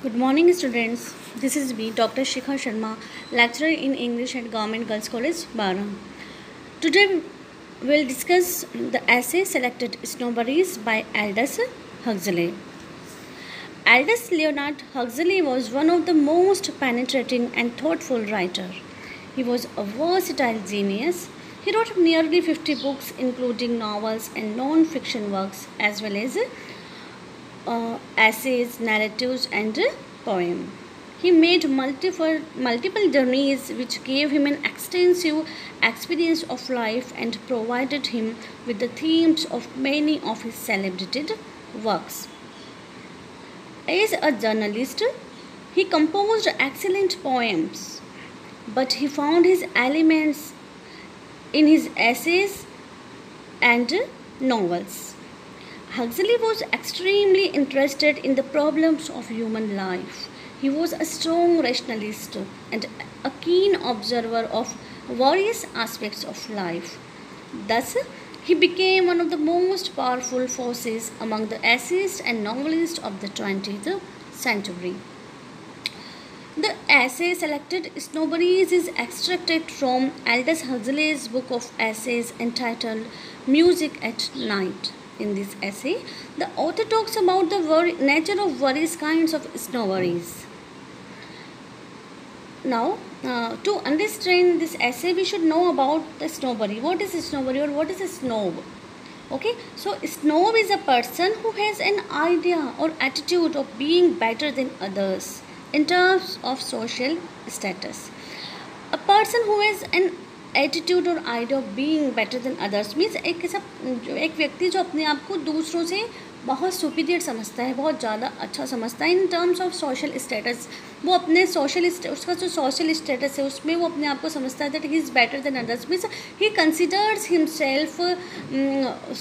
Good morning, students. This is me, Dr. Shikha Sharma, lecturer in English at Government Girls College, Bara. Today, we'll discuss the essay selected Snowberries by Aldous Huxley. Aldous Leonard Huxley was one of the most penetrating and thoughtful writers. He was a versatile genius. He wrote nearly 50 books, including novels and non-fiction works, as well as essays, narratives, and poem. He made multiple journeys which gave him an extensive experience of life and provided him with the themes of many of his celebrated works. As a journalist, he composed excellent poems, but he found his elements in his essays and novels. Huxley was extremely interested in the problems of human life. He was a strong rationalist and a keen observer of various aspects of life. Thus, he became one of the most powerful forces among the essayists and novelists of the 20th century. The essay selected Snowberries is extracted from Aldous Huxley's book of essays entitled Music at Night. In this essay, the author talks about the nature of various kinds of snowberries. Now, to understand this essay, we should know about the snowberry. What is a snowberry or what is a snob? Okay, so snob is a person who has an idea or attitude of being better than others in terms of social status. A person who has an attitude और idea of being better than others means एक व्यक्ति जो अपने आप को दूसरों से बहुत सुपीरियर समझता है, बहुत ज़्यादा अच्छा समझता है in terms of social status. वो अपने उसका जो सोशल स्टेटस है उसमें वो अपने आप को समझता है that he is better than others means he considers himself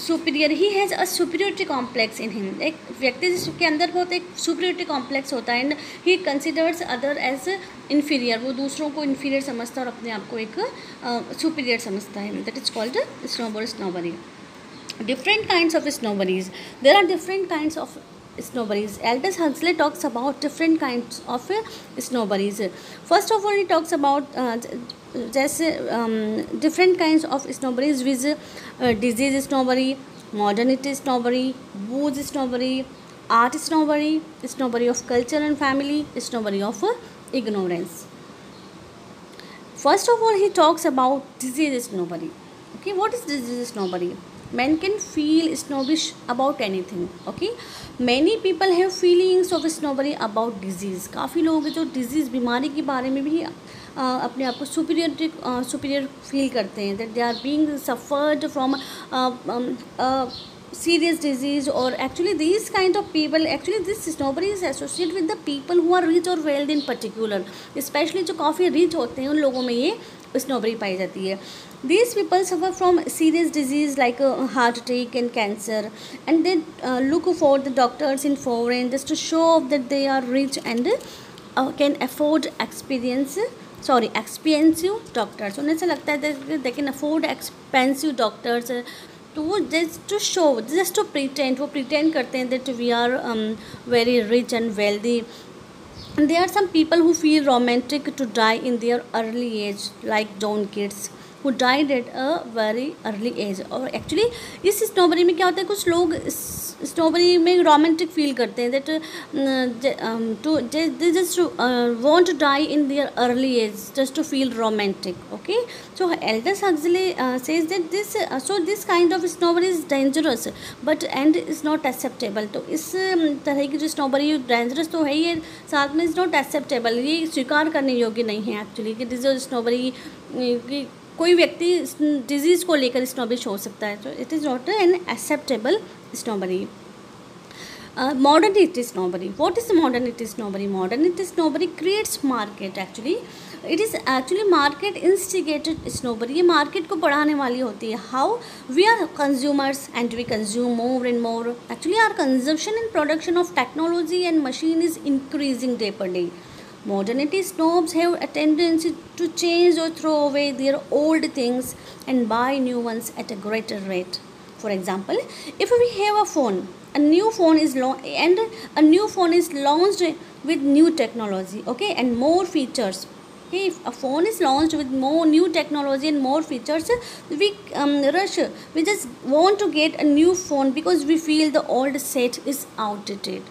superior. He has a superiority complex in him. एक व्यक्ति जिसके अंदर बहुत एक सुपीरियरिटी कॉम्प्लेक्स होता है and he considers other as inferior. वो दूसरों को इन्फीरियर समझता है और अपने आप को एक सुपीरियर समझता है. दैट इज़ कॉल्ड स्नोब और स्नोबरी. Different kinds of snowberries. There are different kinds of snowberries. Aldous Huxley talks about different kinds of snowberries. First of all, he talks about different kinds of snowberries with disease snowberry, modernity snowberry, booze snowberry, art snowberry, snowberry of culture and family, snowberry of ignorance. First of all, he talks about disease snowberry. Okay, what is disease snowberry? Men can feel snobbish about anything. Okay, many people have feelings of snobbery about disease. काफ़ी लोग जो disease बीमारी के बारे में भी अपने आप को सुपीरियर फील करते हैं that they are being suffered from serious disease. Or actually these kind of people, actually this snobbery is associated with the people who are rich or wealthy in particular. Especially जो काफ़ी rich होते हैं उन लोगों में ये snobbery पाई जाती है. These people suffer from serious disease like heart attack and cancer, and they look for the doctors in foreign just to show off that they are rich and can afford expensive doctors. उन्हें ऐसा लगता है they can afford expensive doctors. तो वो just to show, just to pretend, वो pretend करते हैं that we are very rich and wealthy. There are some people who feel romantic to die in their early age, like John Keats, who died at a very early age. और actually इस स्नोबरी में क्या होता है, कुछ लोग स्नोबरी में romantic feel करते हैं that to they just want to die in their early age just to feel romantic. Okay, so Aldous Huxley says that this kind of snobbery is dangerous but and is not acceptable. तो इस तरह की जो स्नोबरी dangerous तो है ही, साथ में is not acceptable, ये स्वीकार करने योग्य नहीं है एक्चुअली कि दिस स्नोबरी की कोई व्यक्ति डिजीज़ को लेकर स्नोबिश हो सकता है. तो it is not an acceptable snobbery. Modernity snobbery. What is modernity snobbery? Modernity snobbery creates market. Actually, it is actually market instigated snobbery. ये market को बढ़ाने वाली होती है. How? We are consumers and we consume more and more. Actually, our consumption and production of technology and machine is increasing day per day. Modernity snobs have a tendency to change or throw away their old things and buy new ones at a greater rate. For example, if we have a phone, a new phone is and a new phone is launched with new technology, okay, and more features. Okay, if a phone is launched with more new technology and more features, we rush, we just want to get a new phone because we feel the old set is outdated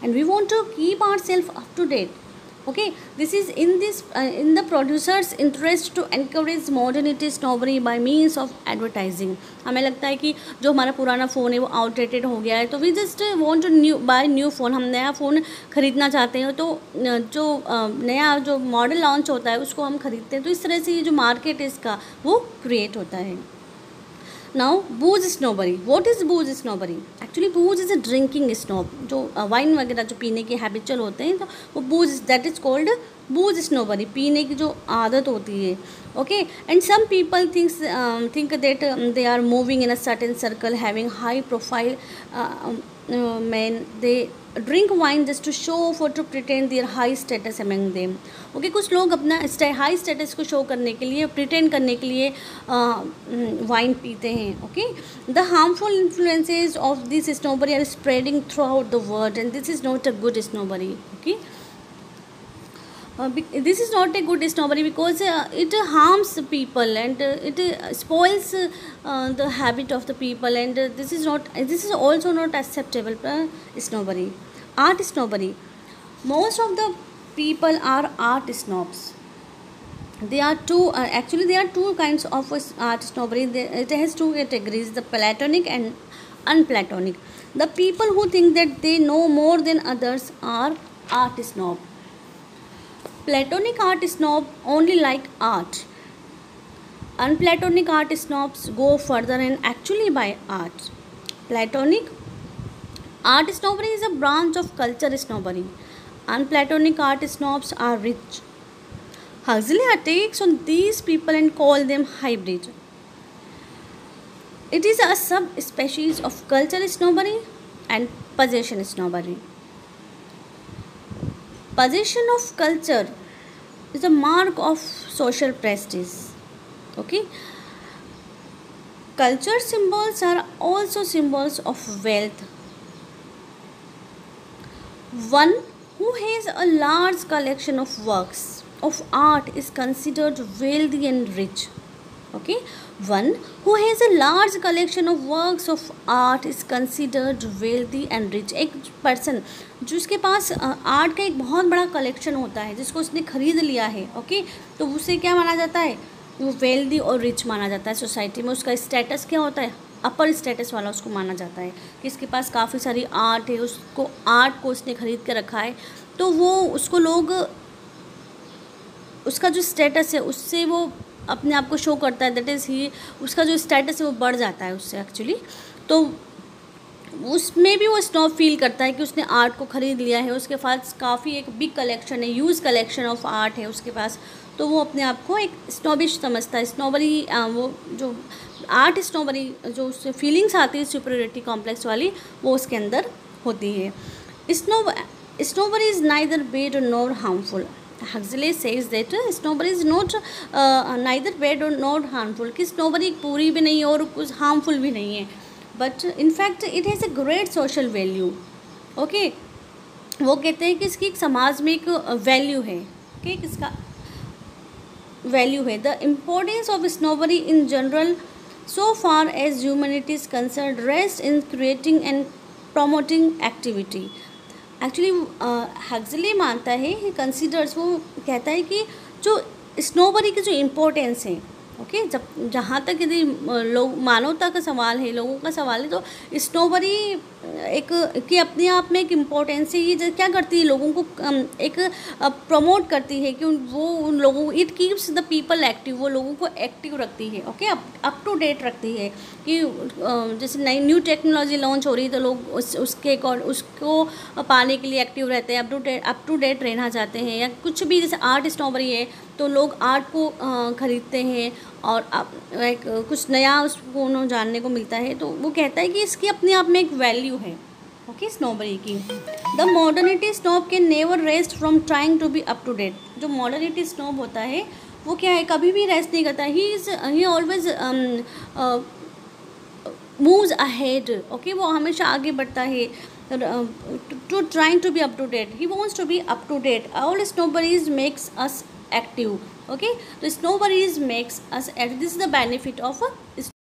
and we want to keep ourselves up to date. Okay, this is in the producer's interest to encourage modernity snobbery by means of advertising. हमें लगता है कि जो हमारा पुराना phone है वो outdated हो गया है, तो we just want to buy new phone, हम नया फ़ोन ख़रीदना चाहते हैं, तो जो नया जो मॉडल लॉन्च होता है उसको हम ख़रीदते हैं। तो इस तरह से ये जो मार्केट है इसका वो क्रिएट होता है। Now booze snobbery, what is booze snobbery? Actually booze is a drinking snob, जो वाइन वगैरह जो पीने के हैबिचुअल होते हैं, तो वो booze, that is called booze snobbery, पीने की जो आदत होती है। Okay, and some people think that they are moving in a certain circle having high profile man, they drink wine just to show off और to pretend their high status among them. Okay, कुछ लोग अपना high status को show करने के लिए, pretend करने के लिए वाइन पीते हैं। Okay, the harmful influences of this snobbery are spreading throughout the world and this is not a good snobbery. Okay, this is not a good snobbery because it harms people and it spoils the habit of the people, and this is also not acceptable snobbery. Art snobbery, most of the people are art snobs. There are two kinds of art snobbery. It has two categories, the platonic and unplatonic. The people who think that they know more than others are art snob. Platonic art snob only like art. Unplatonic art snobs go further and actually buy art. Platonic art snobbery is a branch of culture snobbery. Unplatonic art snobs are rich. Huxley attacks on these people and calls them hybrid. It is a subspecies of culture snobbery and possession snobbery. Possession of culture is a mark of social prestige. Okay, culture symbols are also symbols of wealth. One who has a large collection of works of art is considered wealthy and rich. Okay, one who has a large collection of works of art is considered wealthy and rich. एक person जिसके पास art का एक बहुत बड़ा collection होता है, जिसको उसने खरीद लिया है, ओके, तो उसे क्या माना जाता है? वो वेल्दी और रिच माना जाता है सोसाइटी में। उसका स्टेटस क्या होता है? अपर स्टेटस वाला उसको माना जाता है कि इसके पास काफ़ी सारी आर्ट है, उसको आर्ट को उसने खरीद के रखा है, तो वो उसको लोग, उसका जो स्टेटस है उससे वो अपने आप को शो करता है, दैट इज़ ही, उसका जो स्टेटस है वो बढ़ जाता है उससे एक्चुअली। तो उसमें भी वो स्नॉब फील करता है कि उसने आर्ट को ख़रीद लिया है, उसके पास काफ़ी एक बिग कलेक्शन है, ह्यूज कलेक्शन ऑफ आर्ट है उसके पास, तो वो अपने आप को एक स्नॉबिश समझता है। स्नॉबरी, वो जो आर्ट स्नॉबरी, जो उससे फीलिंग्स आती है सुपीरियरिटी कॉम्प्लेक्स वाली, वो उसके अंदर होती है। Snobbery is neither bad nor harmful. Huxley says that snobbery is not neither bad or not harmful, कि snobbery पूरी भी नहीं है और कुछ harmful भी नहीं है, but in fact it has a great social value. Okay, वो कहते हैं कि इसकी एक समाज में एक वैल्यू है, okay, किसका वैल्यू है। The importance of snobbery in general, so far as humanity is concerned, rests in creating and promoting activity. Actually Huxley मानता है, ही कंसिडर्स, वो कहता है कि जो स्नोबरी की जो इम्पोर्टेंस है, ओके, जब जहाँ तक यदि लोग मानवता का सवाल है, लोगों का सवाल है, तो स्नोबरी एक कि अपने आप में एक इम्पोर्टेंस है। ये क्या करती है? लोगों को एक प्रमोट करती है कि वो उन लोगों, it keeps the people active, वो लोगों को एक्टिव रखती है, ओके, अप टू डेट रखती है कि जैसे नई न्यू टेक्नोलॉजी लॉन्च हो रही है तो लोग उसको पाने के लिए एक्टिव रहते हैं, अप टू डेट रहना चाहते हैं। या कुछ भी जैसे आर्ट स्नोबरी है तो लोग आर्ट को ख़रीदते हैं और कुछ नया उसको जानने को मिलता है, तो वो कहता है कि इसकी अपने आप में एक वैल्यू है, ओके, स्नोबरी की। The modernity snob can never rest from trying to be up to date. जो मॉडर्निटी स्नोब होता है वो क्या है, कभी भी रेस्ट नहीं करता, he always moves ahead, okay, वो हमेशा आगे बढ़ता है, to trying to be up to date, he wants to be up to date. All snobberies makes us active, okay. तो snobberies makes us active, this is the benefit of